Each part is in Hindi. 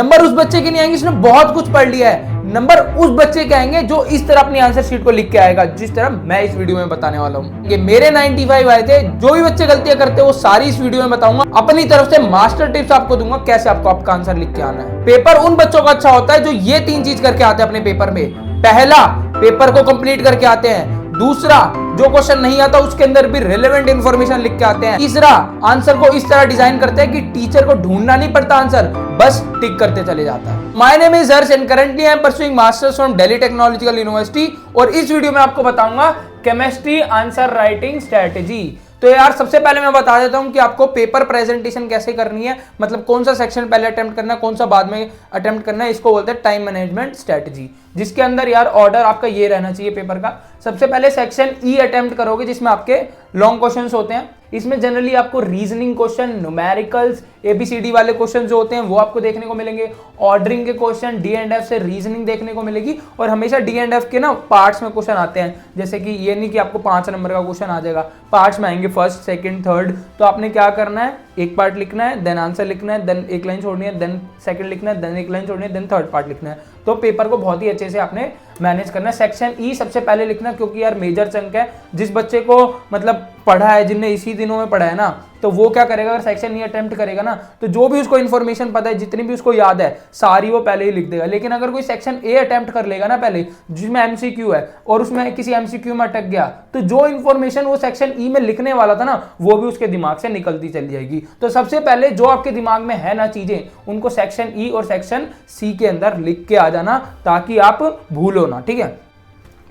नंबर उस बच्चे के नहीं आएंगे जिसने बहुत कुछ पढ़ लिया है, नंबर उस बच्चे के आएंगे जो इस तरह अपनी आंसर शीट को लिख के आएगा, जिस तरह मैं इस वीडियो में बताने वाला हूं। ये मेरे 95 आए थे, जो भी बच्चे गलतियां करते हैं वो सारी इस वीडियो में बताऊंगा। अपनी तरफ से मास्टर टिप्स आपको दूंगा कैसे आपको आपका आंसर लिख के आना है। पेपर उन बच्चों का अच्छा होता है जो ये 3 चीज करके आते हैं अपने पेपर में। पहला, पेपर को कंप्लीट करके आते हैं। दूसरा, जो क्वेश्चन नहीं आता उसके अंदर भी रिलेवेंट इंफॉर्मेशन लिख के आते हैं। तीसरा, आंसर को इस तरह डिजाइन करते हैं कि टीचर को ढूंढना नहीं पड़ता आंसर, बस टिक करते चले जाता है। My name is Harsh and currently I am pursuing masters from Delhi technological university और इस वीडियो में आपको बताऊंगा केमिस्ट्री आंसर राइटिंग स्ट्रेटेजी। तो यार सबसे पहले मैं बता देता हूं कि आपको पेपर प्रेजेंटेशन कैसे करनी है, मतलब कौन सा सेक्शन पहले अटेम्प्ट करना है, कौन सा बाद में अटेम्प्ट करना है। इसको बोलते हैं टाइम मैनेजमेंट स्ट्रेटजी, जिसके अंदर यार ऑर्डर आपका ये रहना चाहिए पेपर का। सबसे पहले सेक्शन ई अटेम्प्ट करोगे जिसमें आपके लॉन्ग क्वेश्चंस होते हैं। इसमें जनरली आपको रीजनिंग क्वेश्चन, न्यूमेरिकल्स, एबीसीडी वाले क्वेश्चन जो होते हैं वो आपको देखने को मिलेंगे। ऑर्डरिंग के क्वेश्चन, डी एंड एफ से रीजनिंग देखने को मिलेगी और हमेशा डी एंड एफ के ना पार्ट्स में क्वेश्चन आते हैं। जैसे कि ये नहीं कि आपको 5 नंबर का क्वेश्चन आ जाएगा, पार्ट्स में आएंगे, फर्स्ट, सेकंड, थर्ड। तो आपने क्या करना है, एक पार्ट लिखना है, देन आंसर लिखना है, देन एक लाइन छोड़नी है, देन सेकंड लिखना है, देन एक लाइन छोड़नी है, देन थर्ड पार्ट लिखना है। तो पेपर को बहुत ही अच्छे से आपने मैनेज करना है। सेक्शन ई सबसे पहले लिखना, क्योंकि यार मेजर चंक है। जिस बच्चे को मतलब पढ़ा है, जिनने इसी दिनों में पढ़ा है ना, तो वो क्या करेगा, अगर सेक्शन ई अटेम्प्ट करेगा ना, तो जो भी उसको इन्फॉर्मेशन पता है, जितनी भी उसको याद है, सारी वो पहले ही लिख देगा। लेकिन अगर कोई सेक्शन ए अटेम्प्ट कर लेगा ना पहले, जिसमें एमसीक्यू है और उसमें किसी एमसीक्यू में अटक गया, तो जो इन्फॉर्मेशन वो सेक्शन ई में लिखने वाला था ना, वो भी उसके दिमाग से निकलती चली जाएगी। तो सबसे पहले जो आपके दिमाग में है ना चीजें, उनको सेक्शन ई और सेक्शन सी के अंदर लिख के आ जाना, ताकि आप भूलो ना, ठीक है।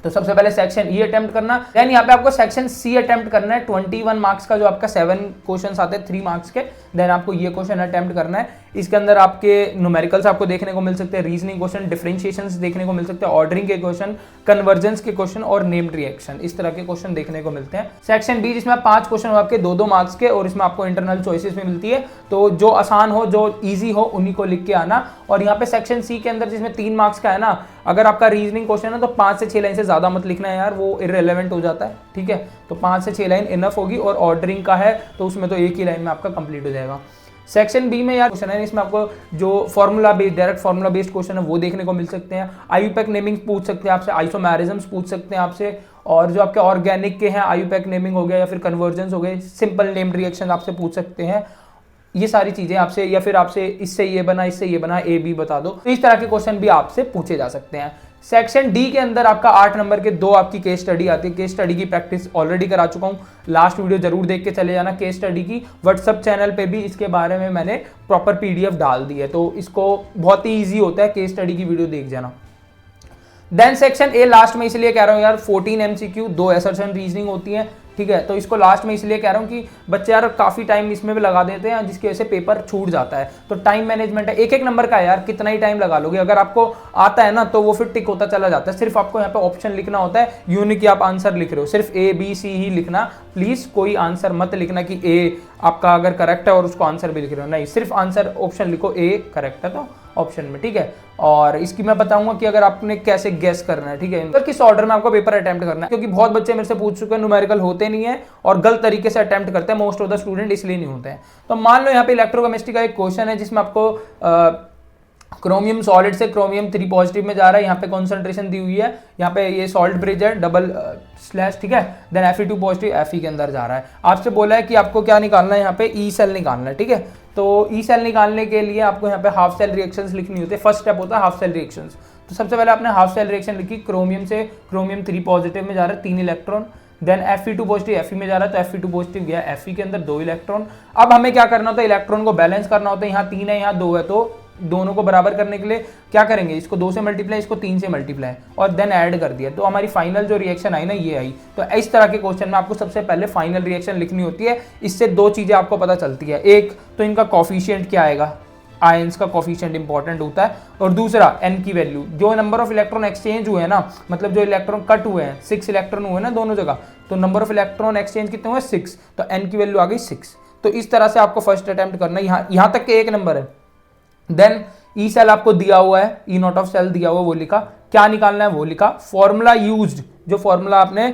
तो सबसे पहले सेक्शन ई अटेम्प्ट करना, देन यहाँ पे आपको सेक्शन सी अटेम्प्ट करना है। 21 मार्क्स का जो आपका 7 क्वेश्चंस आते हैं 3 मार्क्स के, देन आपको ये क्वेश्चन अटेम्प्ट करना है। इसके अंदर आपके न्यूमेरिकल्स आपको देखने को मिल सकते हैं, रीजनिंग क्वेश्चन, डिफरेंशिएशंस देखने को मिल सकते हैं, ऑर्डरिंग के क्वेश्चन, कन्वर्जेंस के क्वेश्चन और नेम्ड रिएक्शन, इस तरह के क्वेश्चन देखने को मिलते हैं। सेक्शन बी, जिसमें 5 क्वेश्चन आपके 2-2 मार्क्स के और इसमें आपको इंटरनल चॉइसेस में मिलती है। तो जो आसान हो, जो ईजी हो, उन्हीं को लिख के आना। और यहाँ पे सेक्शन सी के अंदर जिसमें 3 मार्क्स का है ना, अगर आपका रीजनिंग क्वेश्चन है तो 5 से 6 लाइन से ज्यादा मत लिखना है यार, वो इररिलेवेंट हो जाता है, ठीक है। तो 5 से 6 लाइन इनफ होगी। और ऑर्डरिंग का है तो उसमें तो एक ही लाइन में आपका कंप्लीट हो जाएगा। सेक्शन बी में यार क्वेश्चन है, इसमें आपको जो formula based, direct formula based question है वो देखने को मिल सकते हैं। आयुपैक नेमिंग पूछ सकते हैं आपसे, आइसोमेरिज्म्स पूछ सकते हैं आपसे, और जो आपके ऑर्गेनिक के हैं आयुपैक नेमिंग हो गया या फिर कन्वर्जेंस हो गए, सिंपल नेम्ड रिएक्शन आपसे पूछ सकते हैं। ये सारी चीजें आपसे, या फिर आपसे इससे ये बना, इससे ये बना, ए बी बता दो। तो इस तरह के क्वेश्चन भी आपसे पूछे जा सकते हैं। सेक्शन डी के अंदर आपका 8 नंबर के 2 आपकी केस स्टडी आती है। केस स्टडी की प्रैक्टिस ऑलरेडी करा चुका हूं, लास्ट वीडियो जरूर देख के चले जाना। केस स्टडी की व्हाट्सएप चैनल पे भी इसके बारे में मैंने प्रॉपर पीडीएफ डाल दी है, तो इसको बहुत ही ईजी होता है, केस स्टडी की वीडियो देख जाना। देन सेक्शन ए लास्ट में इसलिए कह रहा हूं यार, 14 एमसीक्यू, 2 असर्शन रीजनिंग होती है, ठीक है। तो इसको लास्ट में इसलिए कह रहा हूं कि बच्चे यार काफी टाइम इसमें भी लगा देते हैं, जिसकी वजह से पेपर छूट जाता है। तो टाइम मैनेजमेंट है, एक नंबर का है यार, कितना ही टाइम लगा लोगे। अगर आपको आता है ना तो वो फिर टिक होता चला जाता है। सिर्फ आपको यहाँ पे ऑप्शन लिखना होता है, यूं नहीं कि आप आंसर लिख रहे हो, सिर्फ ए बी सी ही लिखना। प्लीज कोई आंसर मत लिखना कि ए आपका अगर करेक्ट है और उसको आंसर भी लिख रहे हो, नहीं, सिर्फ आंसर ऑप्शन लिखो, ए करेक्ट है तो ऑप्शन में, ठीक है। और इसकी मैं बताऊंगा कि अगर आपने कैसे गेस करना है, ठीक है, तो किस ऑर्डर में आपको पेपर अटेम्प्ट करना है, क्योंकि बहुत बच्चे मेरे से पूछ चुके हैं न्यूमेरिकल होते नहीं है और गलत तरीके से अटेम्प्ट करते हैं। मोस्ट ऑफ द स्टूडेंट इसलिए नहीं होते हैं। तो मान लो यहाँ पे इलेक्ट्रोकेमिस्ट्री का एक क्वेश्चन है जिसमें आपको क्रोमियम सॉलिड से क्रोमियम 3 पॉजिटिव में जा रहा है। यहाँ पे कॉन्सेंट्रेशन दी हुई है, यहाँ पे ये सॉल्ट ब्रिज है, डबल स्लैश, ठीक है। देन Fe2 पॉजिटिव Fe के अंदर जा रहा है। आपसे बोला है कि आपको क्या निकालना है, यहाँ पे ई सेल निकालना है, ठीक है। तो ई सेल निकालने के लिए आपको यहाँ पे हाफ सेल रिएक्शंस लिखनी होती है। फर्स्ट स्टेप होता है हाफ सेल रिएक्शंस। तो सबसे पहले आपने हाफ सेल रिएक्शन लिखी, क्रोमियम से क्रोमियम 3 पॉजिटिव में जा रहा है, 3 electron. Then Fe2 positive Fe में जा रहा है, तो Fe2 पॉजिटिव गया Fe के अंदर 2 इलेक्ट्रॉन। अब हमें क्या करना होता है, इलेक्ट्रॉन को बैलेंस करना होता है। यहाँ 3 है, यहाँ 2 है, तो दोनों को बराबर करने के लिए क्या करेंगे, इसको 2 से मल्टीप्लाई, इसको 3 से मल्टीप्लाई और देन ऐड कर दिया, तो हमारी फाइनल जो रिएक्शन आई ना, ये आई। तो इस तरह के क्वेश्चन में आपको सबसे पहले फाइनल रिएक्शन लिखनी होती है। इससे 2 चीजें आपको पता चलती है, एक तो इनका कॉफिशिएंट क्या आएगा, आयंस का कॉफिशिएंट इंपॉर्टेंट होता है, और दूसरा एन की वैल्यू, जो नंबर ऑफ इलेक्ट्रॉन एक्सचेंज हुए हैं ना, मतलब जो इलेक्ट्रॉन कट हुए हैं, 6 इलेक्ट्रॉन हुए ना दोनों जगह, तो नंबर ऑफ इलेक्ट्रॉन एक्सचेंज कितने हुए, 6, तो एन की वैल्यू आ गई 6। तो इस तरह से आपको फर्स्ट अटेम्प्ट करना है। यहाँ तक के 1 नंबर है। देन ई सेल आपको दिया हुआ है, ई नॉट ऑफ सेल दिया हुआ, वो लिखा, क्या निकालना है वो लिखा, फॉर्मूला यूज्ड जो फॉर्मूला आपने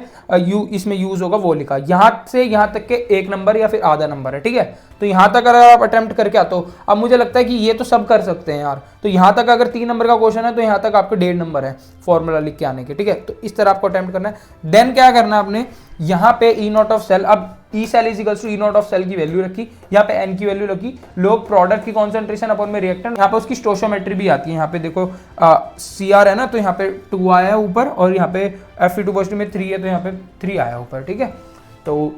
इसमें यूज होगा वो लिखा, यहां से यहां तक के 1 नंबर या फिर आधा नंबर है, ठीक है। तो यहां तक अगर आप अटेम्प्ट करके आते हो, अब मुझे लगता है कि ये तो सब कर सकते हैं यार, तो यहां तक अगर 3 नंबर का क्वेश्चन है तो यहां तक आपके 1.5 नंबर है फॉर्मूला लिख के आने के, ठीक है। तो इस तरह आपको अटेम्प्ट करना है। देन क्या करना है आपने, यहाँ पे ई नॉट ऑफ सेल, अब E cell is equals to E naught of cell की वैल्यू रखी, यहाँ पे एन की वैल्यू रखी, लोग प्रोडक्ट की कॉन्सेंट्रेशन अपॉन में रिएक्टेंट, यहाँ पे उसकी स्टोशियोमेट्री भी आती है। यहाँ पे देखो सी आर है ना, तो यहाँ पे 2 आया है ऊपर, और यहाँ पे Fe2 पॉजिटिव में 3 है, तो यहाँ पे 3 आया ऊपर, ठीक है। तो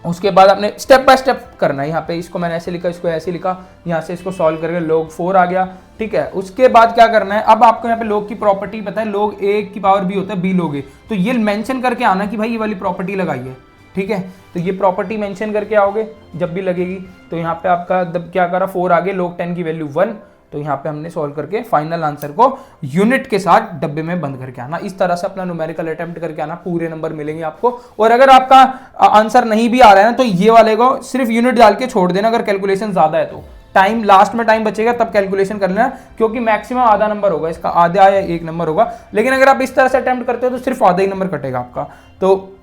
उसके बाद आपने स्टेप बाय स्टेप करना है। यहाँ पे इसको मैंने ऐसे लिखा, इसको ऐसे लिखा, यहाँ से इसको सॉल्व करके log 4 आ गया, ठीक है। उसके बाद क्या करना है, अब आपको यहाँ पे log की प्रॉपर्टी पता है, log a की पावर b होता है, b log a, तो ये मेंशन करके आना कि भाई ये वाली प्रॉपर्टी लगाइए, ठीक है। तो ये प्रॉपर्टी मेंशन करके आओगे जब भी लगेगी। तो यहाँ पे आपका क्या करा, 4 आ गए, log 10 की वैल्यू 1, तो यहाँ पे हमने सॉल्व करके फाइनल आंसर को यूनिट के साथ डब्बे में बंद करके आना। इस तरह से अपना न्यूमेरिकल अटेम्प्ट करके आना, पूरे नंबर मिलेंगे आपको। और अगर आपका आंसर नहीं भी आ रहा है ना, तो ये वाले को सिर्फ यूनिट डाल के छोड़ देना, अगर कैलकुलेशन ज्यादा है तो टाइम लास्ट में टाइम बचेगा तब कैलकुलेशन कर लेना, क्योंकि मैक्सिमम आधा नंबर होगा इसका, आधा या 1 नंबर होगा। लेकिन अगर आप इस तरह से अटेम्प्ट करते हो तो सिर्फ आधा ही नंबर कटेगा आपका। तो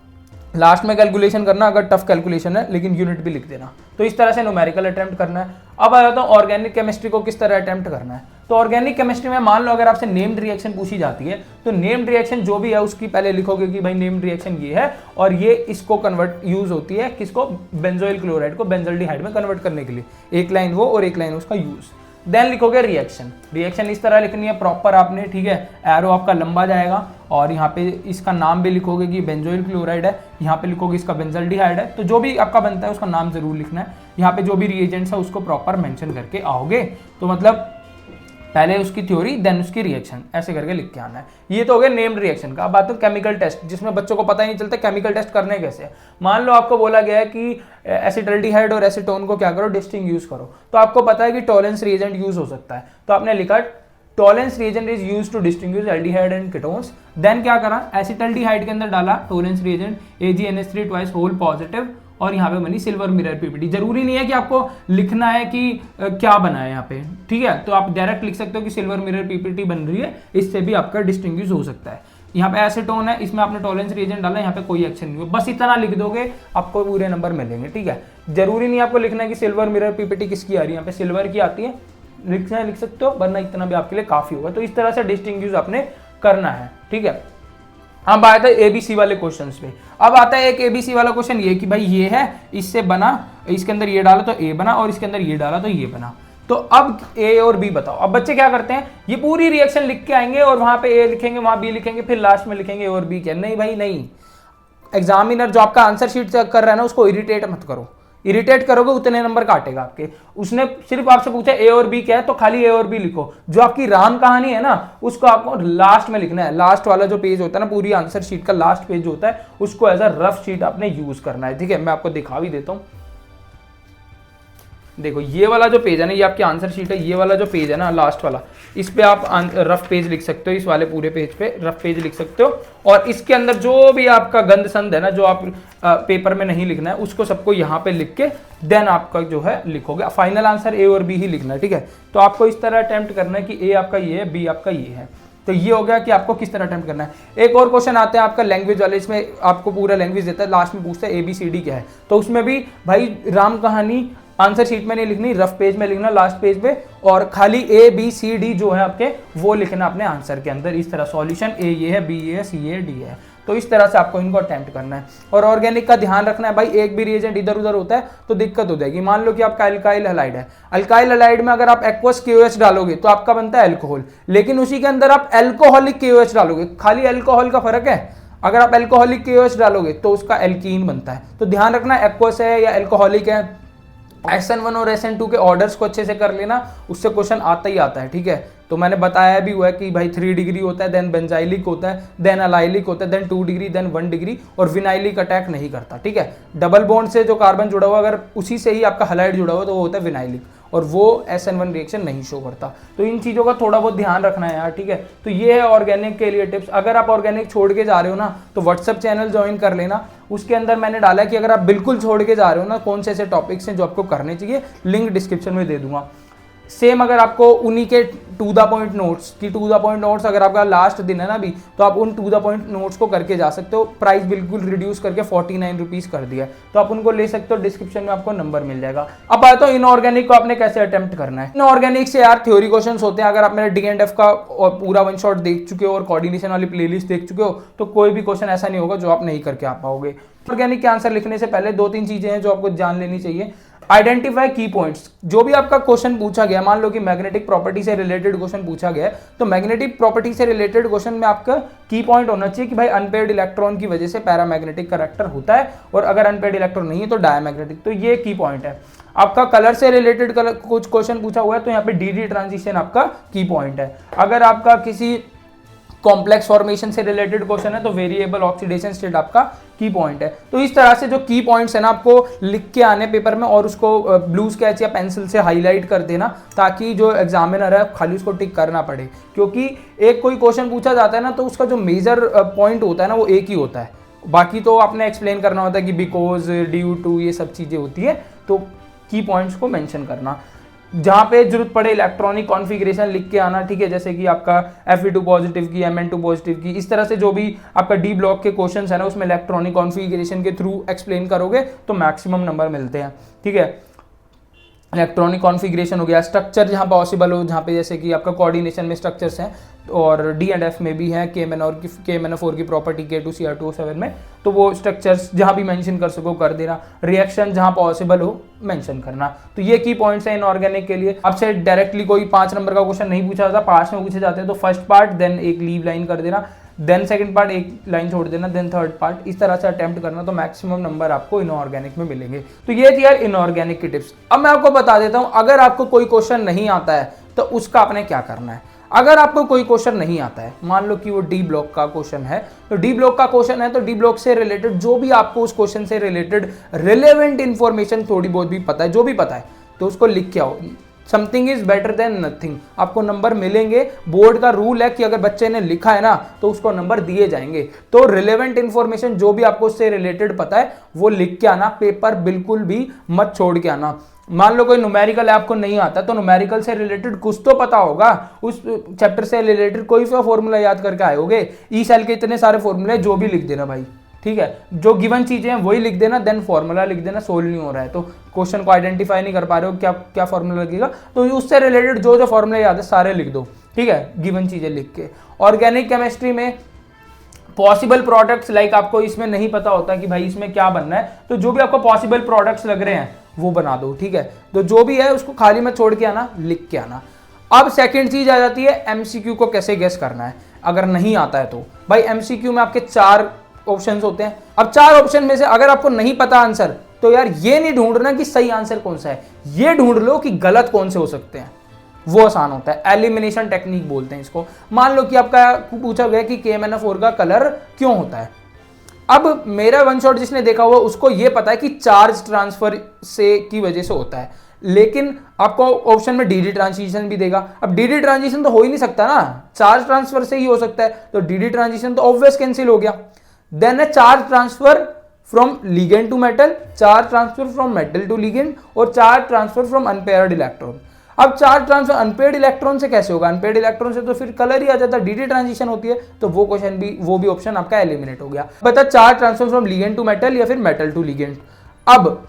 लास्ट में कैलकुलेशन करना अगर टफ कैलकुलेशन है, लेकिन यूनिट भी लिख देना। तो इस तरह से न्यूमेरिकल अटेम्प्ट करना है। अब आ जाता हूँ ऑर्गेनिक केमिस्ट्री को किस तरह अटेम्प्ट करना है। तो ऑर्गेनिक केमिस्ट्री में मान लो अगर आपसे नेम्ड रिएक्शन पूछी जाती है, तो नेम्ड रिएक्शन जो भी है उसकी पहले लिखोगे कि भाई नेम्ड रिएक्शन ये है, और ये इसको कन्वर्ट यूज होती है किसको, बेंजोइल क्लोराइड को बेंजल्डिहाइड में कन्वर्ट करने के लिए। एक लाइन वो और एक लाइन उसका यूज। देन लिखोगे रिएक्शन, रिएक्शन इस तरह लिखनी है प्रॉपर आपने, ठीक है। एरो आपका लंबा जाएगा, और यहाँ पे इसका नाम भी लिखोगे कि बेंजोइल क्लोराइड है, यहाँ पे लिखोगे इसका बेंजल्डिहाइड है। तो जो भी आपका बनता है उसका नाम जरूर लिखना है। यहाँ पे जो भी रिएजेंट्स है उसको प्रॉपर मेंशन करके आओगे। तो मतलब पहले उसकी थ्योरी देन उसकी रिएक्शन, ऐसे करके लिख के आना है। ये तो हो गया नेम्ड रिएक्शन का। अब बात है केमिकल टेस्ट, जिसमें बच्चों को पता ही नहीं चलता केमिकल टेस्ट करने कैसे। मान लो आपको बोला गया है कि एसिटल्डिहाइड और एसीटोन को क्या करो, डिस्टिंग यूज करो। तो आपको पता है कि टॉलेंस रिएजेंट यूज हो सकता है, तो आपने लिखा Tollens reagent is used to distinguish aldehyde and ketones. Then क्या करा, एसिटल्डिहाइड के अंदर डाला Tollens reagent AgNH3 twice whole positive, और यहाँ पे बनी सिल्वर मिरर पीपीटी। जरूरी नहीं है कि आपको लिखना है कि क्या बना है यहाँ पे, ठीक है। तो आप डायरेक्ट लिख सकते हो कि सिल्वर मिरर पीपीटी बन रही है, इससे भी आपका डिस्टिंग्विश हो सकता है। यहाँ पे एसीटोन है, इसमें आपने टॉलेंस रिएजेंट डाला, यहाँ पे कोई एक्शन नहीं हो, बस इतना लिख दोगे आपको पूरे नंबर मिलेंगे, ठीक है। जरूरी नहीं आपको लिखना है कि सिल्वर मिरर पीपीटी किसकी आ रही है, यहाँ पे सिल्वर की आती है, लिखना लिख सकते हो, वरना इतना भी आपके लिए काफी होगा। तो इस तरह से डिस्टिंग्विश आपने करना है, ठीक है। अब आया था एबीसी वाले क्वेश्चंस पे। अब आता है एक एबीसी वाला क्वेश्चन ये कि भाई ये है, इससे बना, इसके अंदर ये डाला तो ए बना, और इसके अंदर ये डाला तो ये बना। तो अब ए और बी बताओ। अब बच्चे क्या करते हैं, ये पूरी रिएक्शन लिख के आएंगे और वहां पे ए लिखेंगे, वहां बी लिखेंगे, फिर लास्ट में लिखेंगे ए और बी क्या। नहीं भाई नहीं, एग्जामिनर जो आपका आंसर शीट चेक कर रहा है ना, उसको इरिटेट मत करो। इरिटेट करोगे उतने नंबर काटेगा आपके। उसने सिर्फ आपसे पूछा ए और बी क्या है, तो खाली ए और बी लिखो। जो आपकी राम कहानी है ना, उसको आपको लास्ट में लिखना है। लास्ट वाला जो पेज होता है ना, पूरी आंसर शीट का लास्ट पेज होता है, उसको एज अ रफ शीट आपने यूज करना है, ठीक है। मैं आपको दिखा भी देता हूं, देखो ये वाला जो पेज है ना, ये आपकी आंसर शीट है। ये वाला जो पेज है ना लास्ट वाला, इस पे आप रफ पेज लिख सकते हो। इस वाले पूरे पेज पे रफ पेज लिख सकते हो, और इसके अंदर जो भी आपका गंद संद है ना, जो आप पेपर में नहीं लिखना है, उसको सबको यहाँ पे लिख के देन आपका जो है लिखोगे। फाइनल आंसर ए और बी ही लिखना है, ठीक है। तो आपको इस तरह अटेम्प्ट करना है कि ए आपका ये है, बी आपका ये है। तो ये हो गया कि आपको किस तरह अटेम्प्ट करना है। एक और क्वेश्चन आता है आपका लैंग्वेज वाले, इसमें आपको पूरा लैंग्वेज देता है, लास्ट में पूछता है ABCD क्या है। तो उसमें भी भाई राम कहानी आंसर शीट में नहीं लिखनी, रफ पेज में लिखना लास्ट पेज पे, और खाली ABCD जो है आपके वो लिखना अपने आंसर के अंदर। इस तरह सॉल्यूशन ए ये है, बी ये है, सी ये डी है। तो इस तरह से आपको इनको अटेम्प्ट करना है। और ऑर्गेनिक का ध्यान रखना है भाई, एक भी रिएजेंट इधर उधर होता है तो दिक्कत हो जाएगी। मान लो कि आपका अल्काइल हैलाइड है, अल्काइल हैलाइड में अगर आप एक्वस KOH डालोगे तो आपका बनता है अल्कोहल, लेकिन उसी के अंदर आप अल्कोहलिक KOH डालोगे, खाली अल्कोहल का फर्क है। अगर आप अल्कोहलिक KOH डालोगे तो उसका एल्कीन बनता है। तो ध्यान रखना एक्वस है या अल्कोहलिक है। SN1 और SN2 के ऑर्डर्स को अच्छे से कर लेना, उससे क्वेश्चन आता ही आता है, ठीक है। तो मैंने बताया भी हुआ है कि भाई 3 डिग्री होता है, देन बेंजाइलिक होता है, देन अलाइलिक होता है, देन 2 डिग्री, देन 1 डिग्री, और विनाइलिक अटैक नहीं करता, ठीक है। डबल बॉन्ड से जो कार्बन जुड़ा हुआ, अगर उसी से ही आपका हैलाइड जुड़ा हुआ तो वो होता है विनाइलिक, और वो SN1 रिएक्शन नहीं शो करता। तो इन चीज़ों का थोड़ा बहुत ध्यान रखना है यार, ठीक है। तो ये है ऑर्गेनिक के लिए टिप्स। अगर आप ऑर्गेनिक छोड़ के जा रहे हो ना, तो व्हाट्सएप चैनल ज्वाइन कर लेना। उसके अंदर मैंने डाला है कि अगर आप बिल्कुल छोड़ के जा रहे हो ना, कौन से ऐसे टॉपिक्स हैं जो आपको करने चाहिए, लिंक डिस्क्रिप्शन में दे दूंगा। सेम अगर आपको उन्हीं के टू द पॉइंट नोट्स की टू द पॉइंट नोट्स अगर आपका लास्ट दिन है ना अभी, तो आप उन टू द पॉइंट नोट्स को करके जा सकते हो। प्राइस बिल्कुल रिड्यूस करके 49 रुपीज़ कर दिया है, तो आप उनको ले सकते हो। डिस्क्रिप्शन में आपको नंबर मिल जाएगा। अब बात तो इनऑर्गेनिक को आपने कैसे अटेम्प्ट करना है। इनऑर्गेनिक से यार थ्योरी क्वेश्चंस होते हैं। अगर आप मेरा D&F का पूरा वन शॉट देख चुके हो और कोऑर्डिनेशन वाली प्लेलिस्ट देख चुके हो, तो कोई भी क्वेश्चन ऐसा नहीं होगा जो आप नहीं करके आ पाओगे। ऑर्गेनिक के आंसर लिखने से पहले 2-3 चीजें हैं जो आपको जान लेनी चाहिए। आइडेंटिफाई की पॉइंट्स। जो भी आपका क्वेश्चन पूछा गया, मान लो कि मैग्नेटिक प्रॉपर्टी से रिलेटेड क्वेश्चन पूछा गया है, तो मैग्नेटिक प्रॉपर्टी से रिलेटेड क्वेश्चन में आपका की पॉइंट होना चाहिए कि भाई अनपेयर्ड इलेक्ट्रॉन की वजह से पैरामैग्नेटिक करैक्टर होता है, और अगर अनपेयर्ड इलेक्ट्रॉन नहीं है तो डायमैग्नेटिक। तो ये की पॉइंट है। आपका कलर से रिलेटेड कुछ क्वेश्चन पूछा हुआ है, तो यहाँ पे डी ट्रांजिशन आपका की पॉइंट है। अगर आपका किसी कॉम्प्लेक्स फॉर्मेशन से रिलेटेड क्वेश्चन है, तो वेरिएबल ऑक्सीडेशन स्टेट आपका की पॉइंट है। तो इस तरह से जो की पॉइंट्स है ना, आपको लिख के आने पेपर में और उसको ब्लू स्केच या पेंसिल से हाईलाइट कर देना, ताकि जो एग्जामिनर है खाली उसको टिक करना पड़े। क्योंकि एक कोई क्वेश्चन पूछा जाता है ना, तो उसका जो मेजर पॉइंट होता है ना, वो एक ही होता है। बाकी तो आपने एक्सप्लेन करना होता है कि बिकॉज, ड्यू टू, ये सब चीज़ें होती है। तो की पॉइंट्स को मेंशन करना, जहां पे जरूरत पड़े इलेक्ट्रॉनिक कॉन्फ़िगरेशन लिख के आना, ठीक है। जैसे कि आपका Fe2 पॉजिटिव की, Mn2 पॉजिटिव की, इस तरह से जो भी आपका डी ब्लॉक के क्वेश्चंस है ना, उसमें इलेक्ट्रॉनिक कॉन्फ़िगरेशन के थ्रू एक्सप्लेन करोगे तो मैक्सिमम नंबर मिलते हैं, ठीक है। इलेक्ट्रॉनिक कॉन्फ़िगरेशन हो गया, स्ट्रक्चर जहां पॉसिबल हो, जहां पे जैसे कि आपका कोऑर्डिनेशन में स्ट्रक्चर्स हैं, और D&F में भी है, KMnO4 की प्रॉपर्टी K2Cr2O7 में, तो वो स्ट्रक्चर्स जहां भी मेंशन कर सको कर देना। रिएक्शन जहां पॉसिबल हो मेंशन करना। तो ये की पॉइंट्स हैं इनऑर्गेनिक के लिए। आपसे डायरेक्टली कोई 5 नंबर का क्वेश्चन नहीं पूछा जाता, पार्ट्स में पूछे जाते हैं, तो फर्स्ट पार्ट, देन एक लीव लाइन कर देना, देन सेकंड पार्ट एक लाइन छोड़ देना, देन थर्ड पार्ट, इस तरह से अटेम्प्ट करना, तो मैक्सिमम नंबर आपको इनऑर्गेनिक में मिलेंगे। तो ये थी यार इनऑर्गेनिक की टिप्स। अब मैं आपको बता देता हूं, अगर आपको कोई क्वेश्चन नहीं आता है तो उसका आपने क्या करना है। अगर आपको कोई क्वेश्चन नहीं आता है, मान लो कि वो डी ब्लॉक का क्वेश्चन है, तो डी ब्लॉक का क्वेश्चन है, तो डी ब्लॉक से रिलेटेड जो भी आपको उस क्वेश्चन से रिलेटेड रिलेवेंट इंफॉर्मेशन थोड़ी बहुत भी पता है, जो भी पता है, तो उसको लिख के आओ। Something is better than nothing. आपको नंबर मिलेंगे। बोर्ड का रूल है कि अगर बच्चे ने लिखा है ना, तो उसको नंबर दिए जाएंगे। तो रिलेवेंट इंफॉर्मेशन जो भी आपको उससे रिलेटेड पता है वो लिख के आना। पेपर बिल्कुल भी मत छोड़ के आना। मान लो कोई न्यूमेरिकल आपको नहीं आता, तो न्यूमेरिकल से रिलेटेड कुछ तो पता होगा, उस चैप्टर से रिलेटेड कोई सा फॉर्मूला याद करके आए होगे। ई सेल के इतने सारे फॉर्मूले, जो भी लिख देना भाई, ठीक है। जो गिवन चीजें हैं वही लिख देना, देन फॉर्मूला लिख देना। सोल्व नहीं हो रहा है तो क्वेश्चन को आइडेंटिफाई नहीं कर पा रहे हो, क्या क्या फॉर्मूला लगेगा, तो उससे रिलेटेड जो जो फॉर्मूले याद है सारे लिख दो, ठीक है, गिवन चीजें लिख के। ऑर्गेनिक केमिस्ट्री में पॉसिबल प्रोडक्ट्स, लाइक आपको इसमें नहीं पता होता कि भाई इसमें क्या बनना है, तो जो भी आपको पॉसिबल प्रोडक्ट्स लग रहे हैं वो बना दो, ठीक है। तो जो भी है उसको खाली मत छोड़ के आना, लिख के आना। अब सेकंड चीज आ जाती है एमसीक्यू को कैसे गेस करना है अगर नहीं आता है तो। भाई एमसीक्यू में आपके 4 ऑप्शंस होते हैं। अब 4 ऑप्शन में से अगर आपको नहीं पता आंसर, तो यार ये नहीं ढूंढना कि सही आंसर कौन सा है, ये ढूंढ लो कि गलत कौन से हो सकते हैं। वो आसान होता है, एलिमिनेशन टेक्निक बोलते हैं इसको। मान लो कि आपका पूछा गया कि KMnO4 का कलर क्यों होता है। अब मेरा वन शॉट जिसने देखा हुआ उसको ये पता है कि चार्ज ट्रांसफर से की वजह से होता है, लेकिन आपको ऑप्शन में डी ट्रांजिशन भी देगा। अब डी ट्रांजिशन तो हो ही नहीं सकता ना, चार्ज ट्रांसफर से ही हो सकता है, तो डी ट्रांजिशन तो ऑब्वियस कैंसिल हो गया। देन है charge transfer from ligand to metal, charge transfer from metal to ligand, और charge transfer from unpaired electron. अब चार्ज ट्रांसफर अनपेयर्ड इलेक्ट्रॉन से कैसे होगा, अनपेयर्ड इलेक्ट्रॉन से तो फिर कलर ही आ जाता है, डी ट्रांजिशन होती है, तो वो क्वेश्चन भी, वो भी ऑप्शन आपका एलिमिनेट हो गया। बता charge transfer from ligand to metal या फिर मेटल टू लिगेंड। अब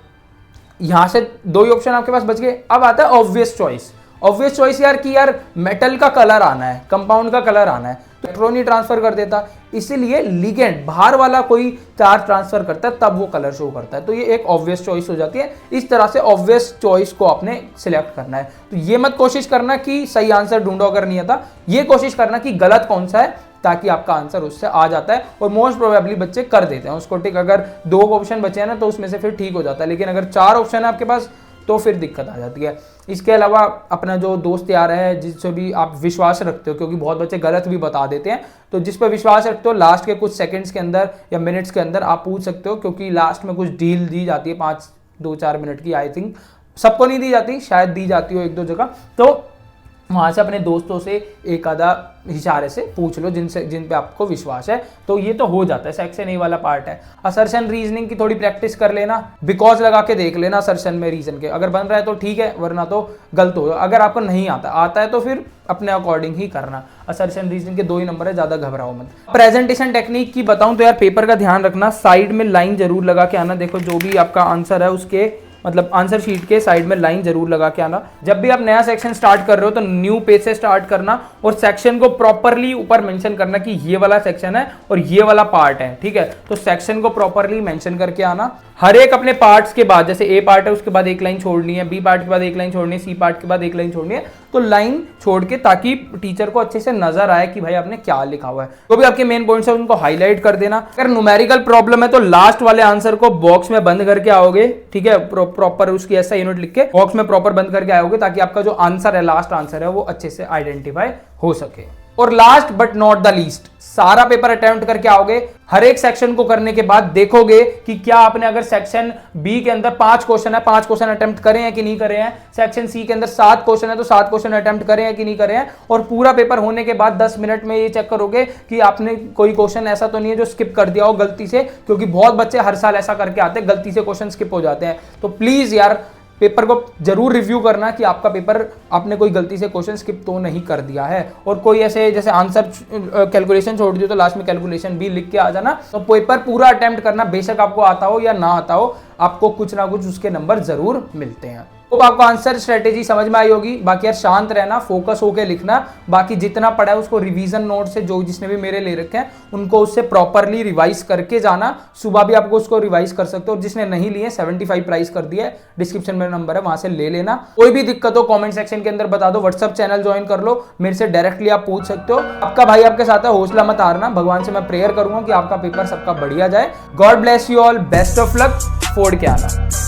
यहां से 2 ही ऑप्शन आपके पास बच गए। अब आता है ऑब्वियस चॉइस। ऑब्वियस चॉइस यार कि यार मेटल का कलर आना है, कंपाउंड का कलर आना है, तो इलेक्ट्रॉन ही ट्रांसफर कर देता, इसीलिए लिगेंड बाहर वाला कोई चार्ज ट्रांसफर करता है तब वो कलर शो करता है। तो ये एक ऑब्वियस चॉइस हो जाती है। इस तरह से ऑब्वियस चॉइस को आपने सिलेक्ट करना है। तो ये मत कोशिश करना कि सही आंसर ढूंढो अगर नहीं आता, ये कोशिश करना कि गलत कौन सा है, ताकि आपका आंसर उससे आ जाता है। और मोस्ट प्रोबेबली बच्चे कर देते हैं उसको टिक। अगर 2 ऑप्शन बचे हैं ना, तो उसमें से फिर ठीक हो जाता है, लेकिन अगर 4 ऑप्शन है आपके पास तो फिर दिक्कत आ जाती है। इसके अलावा अपना जो दोस्त यार है जिससे भी आप विश्वास रखते हो, क्योंकि बहुत बच्चे गलत भी बता देते हैं, तो जिस पर विश्वास रखते हो लास्ट के कुछ सेकंड्स के अंदर या मिनट्स के अंदर आप पूछ सकते हो, क्योंकि लास्ट में कुछ डील दी जाती है 2-4 मिनट की। आई थिंक सबको नहीं दी जाती, शायद दी जाती हो 1-2 जगह। तो वहां से अपने दोस्तों से एक आधा इशारे से पूछ लो जिन पे आपको विश्वास है, तो ये तो हो जाता है। सेक्शन ए वाला पार्ट है। असर्शन रीजनिंग की थोड़ी प्रैक्टिस कर लेना, बिकॉज लगा के देख लेना असर्शन में रीजन के, अगर बन रहा है तो ठीक है, वरना तो गलत हो। अगर आपको नहीं आता है तो फिर अपने अकॉर्डिंग ही करना। असर्शन रीजनिंग के 2 ही नंबर है, ज्यादा घबराओ मत। प्रेजेंटेशन टेक्निक की बताऊं तो यार पेपर का ध्यान रखना, साइड में लाइन जरूर लगा के आना। देखो जो भी आपका आंसर है उसके मतलब आंसर शीट के साइड में लाइन जरूर लगा के आना। जब भी आप नया सेक्शन स्टार्ट कर रहे हो तो न्यू पेज से स्टार्ट करना और सेक्शन को प्रॉपरली ऊपर मेंशन करना कि ये वाला सेक्शन है और ये वाला पार्ट है, ठीक है। तो सेक्शन को प्रॉपरली मेंशन करके आना। हर एक अपने पार्ट्स के बाद, जैसे ए पार्ट है उसके बाद एक लाइन छोड़नी है, बी पार्ट के बाद एक लाइन छोड़नी है, सी पार्ट के बाद एक लाइन छोड़नी है, तो लाइन छोड़ के, ताकि टीचर को अच्छे से नजर आए कि भाई आपने क्या लिखा हुआ है। तो भी आपके मेन पॉइंट्स है उनको हाईलाइट कर देना। अगर न्यूमेरिकल प्रॉब्लम है तो लास्ट वाले आंसर को बॉक्स में बंद करके आओगे, ठीक है, प्रॉपर उसकी ऐसा यूनिट लिख के बॉक्स में प्रॉपर बंद करके आओगे, ताकि आपका जो आंसर है, लास्ट आंसर है, वो अच्छे से आइडेंटिफाई हो सके। और last but not the least, सारा पेपर अटेम्प्ट करके आओगे। हर एक सेक्शन को करने के बाद देखोगे कि क्या आपने, अगर सेक्शन बी के अंदर 5 क्वेश्चन है, 5 क्वेश्चन अटेम्प्ट करे हैं कि नहीं करे हैं, सेक्शन सी के अंदर 7 क्वेश्चन है तो 7 क्वेश्चन अटेम्प्ट करे हैं कि नहीं करे हैं, और पूरा पेपर होने के बाद 10 मिनट में ये चेक करोगे कि आपने कोई क्वेश्चन ऐसा तो नहीं है जो स्किप कर दिया हो गलती से, क्योंकि बहुत बच्चे हर साल ऐसा करके आते हैं, गलती से क्वेश्चन स्किप हो जाते हैं। तो प्लीज यार पेपर को जरूर रिव्यू करना कि आपका पेपर आपने कोई गलती से क्वेश्चन स्किप तो नहीं कर दिया है। और कोई ऐसे जैसे आंसर कैलकुलेशन छोड़ दियो तो लास्ट में कैलकुलेशन भी लिख के आ जाना। तो पेपर पूरा अटेम्प्ट करना, बेशक आपको आता हो या ना आता हो, आपको कुछ ना कुछ उसके नंबर जरूर मिलते हैं। तो आपको आंसर स्ट्रेटेजी समझ में आई होगी। बाकी यार शांत रहना, फोकस होके लिखना। बाकी जितना पढ़ा है उसको रिवीजन नोट से, जो जिसने भी मेरे ले रखे हैं उनको उससे प्रॉपरली रिवाइज करके जाना। सुबह भी आपको उसको रिवाइज कर सकते हो, और जिसने नहीं लिए 75 प्राइस कर दिया है, डिस्क्रिप्शन में नंबर है, वहां से ले लेना। कोई भी दिक्कत हो कॉमेंट सेक्शन के अंदर बता दो, व्हाट्सअप चैनल ज्वाइन कर लो, मेरे से डायरेक्टली आप पूछ सकते हो। आपका भाई आपके साथ है, हौसला मत हारना। भगवान से मैं प्रेयर करूंगा कि आपका पेपर सबका बढ़िया जाए। God bless you all, best of luck, फोड़ के आना।